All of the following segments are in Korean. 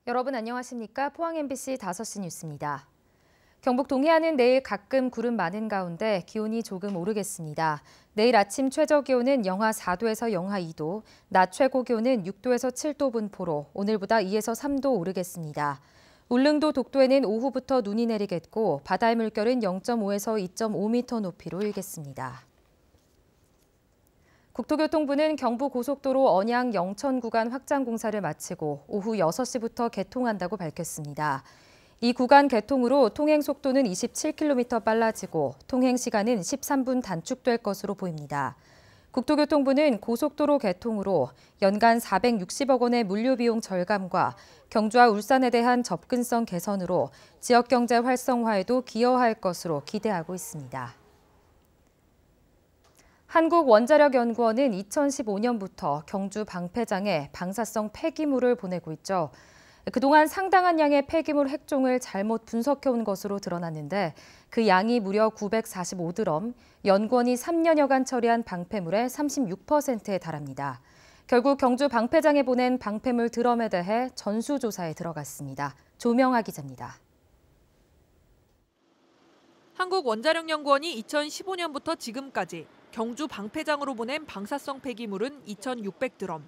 여러분 안녕하십니까? 포항 MBC 5시 뉴스입니다. 경북 동해안은 내일 가끔 구름 많은 가운데 기온이 조금 오르겠습니다. 내일 아침 최저 기온은 영하 4도에서 영하 2도, 낮 최고 기온은 6도에서 7도 분포로 오늘보다 2에서 3도 오르겠습니다. 울릉도 독도에는 오후부터 눈이 내리겠고 바다의 물결은 0.5에서 2.5m 높이로 일겠습니다. 국토교통부는 경부고속도로 언양 영천 구간 확장 공사를 마치고 오후 6시부터 개통한다고 밝혔습니다. 이 구간 개통으로 통행 속도는 27km 빨라지고 통행 시간은 13분 단축될 것으로 보입니다. 국토교통부는 고속도로 개통으로 연간 460억 원의 물류 비용 절감과 경주와 울산에 대한 접근성 개선으로 지역 경제 활성화에도 기여할 것으로 기대하고 있습니다. 한국원자력연구원은 2015년부터 경주 방패장에 방사성 폐기물을 보내고 있죠. 그동안 상당한 양의 폐기물 핵종을 잘못 분석해온 것으로 드러났는데 그 양이 무려 945드럼, 연구원이 3년여간 처리한 방패물의 36%에 달합니다. 결국 경주 방패장에 보낸 방패물 드럼에 대해 전수조사에 들어갔습니다. 조명아 기자입니다. 한국원자력연구원이 2015년부터 지금까지 경주 방패장으로 보낸 방사성 폐기물은 2,600드럼.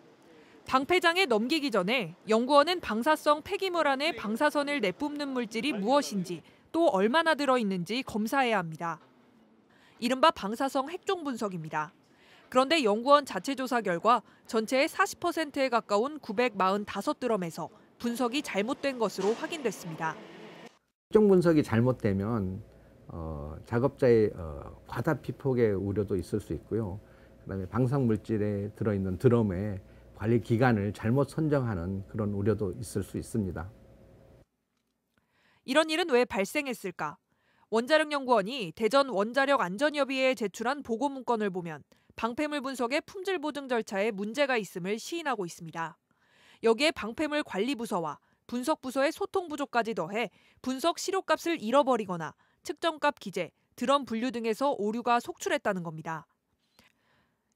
방패장에 넘기기 전에 연구원은 방사성 폐기물 안에 방사선을 내뿜는 물질이 무엇인지 또 얼마나 들어있는지 검사해야 합니다. 이른바 방사성 핵종 분석입니다. 그런데 연구원 자체 조사 결과 전체의 40%에 가까운 945드럼에서 분석이 잘못된 것으로 확인됐습니다. 핵종 분석이 잘못되면 작업자의 과다 피폭의 우려도 있을 수 있고요. 그다음에 방사성 물질에 들어있는 드럼에 관리 기간을 잘못 선정하는 그런 우려도 있을 수 있습니다. 이런 일은 왜 발생했을까? 원자력연구원이 대전 원자력안전협의회에 제출한 보고 문건을 보면 방패물 분석의 품질 보증 절차에 문제가 있음을 시인하고 있습니다. 여기에 방패물 관리부서와 분석부서의 소통 부족까지 더해 분석 시료값을 잃어버리거나 측정값 기재, 드럼 분류 등에서 오류가 속출했다는 겁니다.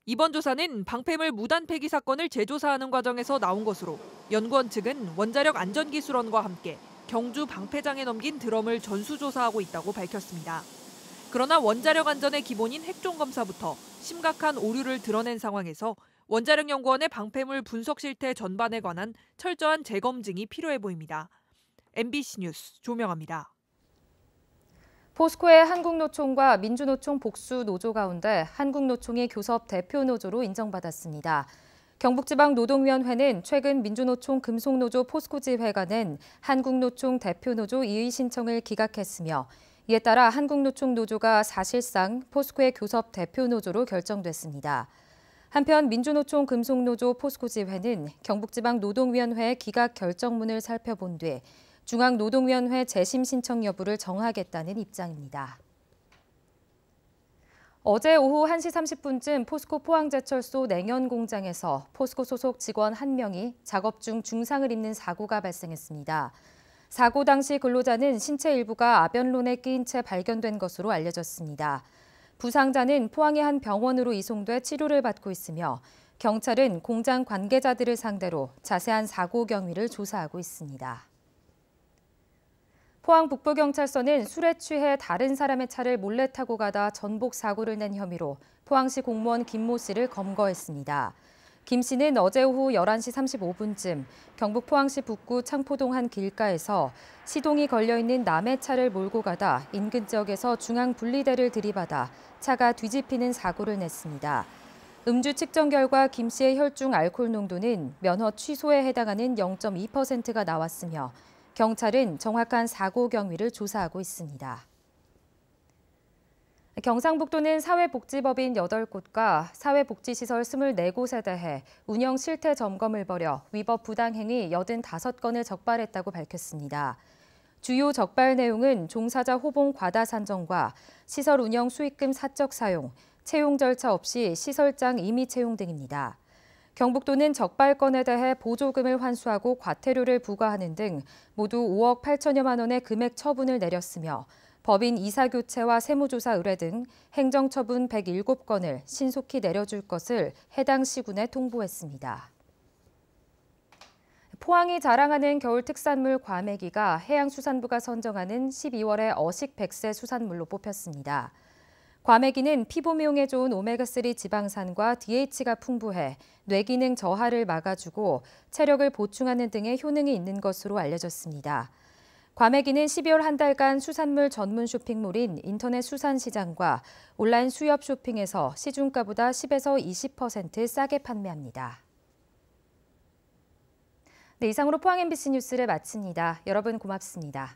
이번 조사는 방패물 무단 폐기 사건을 재조사하는 과정에서 나온 것으로 연구원 측은 원자력안전기술원과 함께 경주 방패장에 넘긴 드럼을 전수조사하고 있다고 밝혔습니다. 그러나 원자력 안전의 기본인 핵종 검사부터 심각한 오류를 드러낸 상황에서 원자력연구원의 방패물 분석 실태 전반에 관한 철저한 재검증이 필요해 보입니다. MBC 뉴스 조명아입니다. 포스코의 한국노총과 민주노총 복수노조 가운데 한국노총이 교섭 대표노조로 인정받았습니다. 경북지방노동위원회는 최근 민주노총 금속노조 포스코지회가 낸 한국노총 대표노조 이의 신청을 기각했으며 이에 따라 한국노총 노조가 사실상 포스코의 교섭 대표노조로 결정됐습니다. 한편 민주노총 금속노조 포스코지회는 경북지방노동위원회의 기각 결정문을 살펴본 뒤 중앙노동위원회 재심 신청 여부를 정하겠다는 입장입니다. 어제 오후 1시 30분쯤 포스코 포항제철소 냉연 공장에서 포스코 소속 직원 1명이 작업 중 중상을 입는 사고가 발생했습니다. 사고 당시 근로자는 신체 일부가 아변론에 끼인 채 발견된 것으로 알려졌습니다. 부상자는 포항의 한 병원으로 이송돼 치료를 받고 있으며 경찰은 공장 관계자들을 상대로 자세한 사고 경위를 조사하고 있습니다. 포항 북부경찰서는 술에 취해 다른 사람의 차를 몰래 타고 가다 전복 사고를 낸 혐의로 포항시 공무원 김모 씨를 검거했습니다. 김 씨는 어제 오후 11시 35분쯤 경북 포항시 북구 창포동 한 길가에서 시동이 걸려있는 남의 차를 몰고 가다 인근 지역에서 중앙분리대를 들이받아 차가 뒤집히는 사고를 냈습니다. 음주 측정 결과 김 씨의 혈중 알코올 농도는 면허 취소에 해당하는 0.2%가 나왔으며 경찰은 정확한 사고 경위를 조사하고 있습니다. 경상북도는 사회복지법인 8곳과 사회복지시설 24곳에 대해 운영 실태 점검을 벌여 위법 부당행위 85건을 적발했다고 밝혔습니다. 주요 적발 내용은 종사자 호봉 과다 산정과 시설 운영 수익금 사적 사용, 채용 절차 없이 시설장 임의 채용 등입니다. 경북도는 적발건에 대해 보조금을 환수하고 과태료를 부과하는 등 모두 5억 8천여만 원의 금액 처분을 내렸으며 법인 이사교체와 세무조사 의뢰 등 행정처분 107건을 신속히 내려줄 것을 해당 시군에 통보했습니다. 포항이 자랑하는 겨울 특산물 과메기가 해양수산부가 선정하는 12월의 어식 100세 수산물로 뽑혔습니다. 과메기는 피부 미용에 좋은 오메가3 지방산과 DH가 풍부해 뇌기능 저하를 막아주고 체력을 보충하는 등의 효능이 있는 것으로 알려졌습니다. 과메기는 12월 한 달간 수산물 전문 쇼핑몰인 인터넷 수산시장과 온라인 수협 쇼핑에서 시중가보다 10에서 20% 싸게 판매합니다. 네, 이상으로 포항 MBC 뉴스를 마칩니다. 여러분 고맙습니다.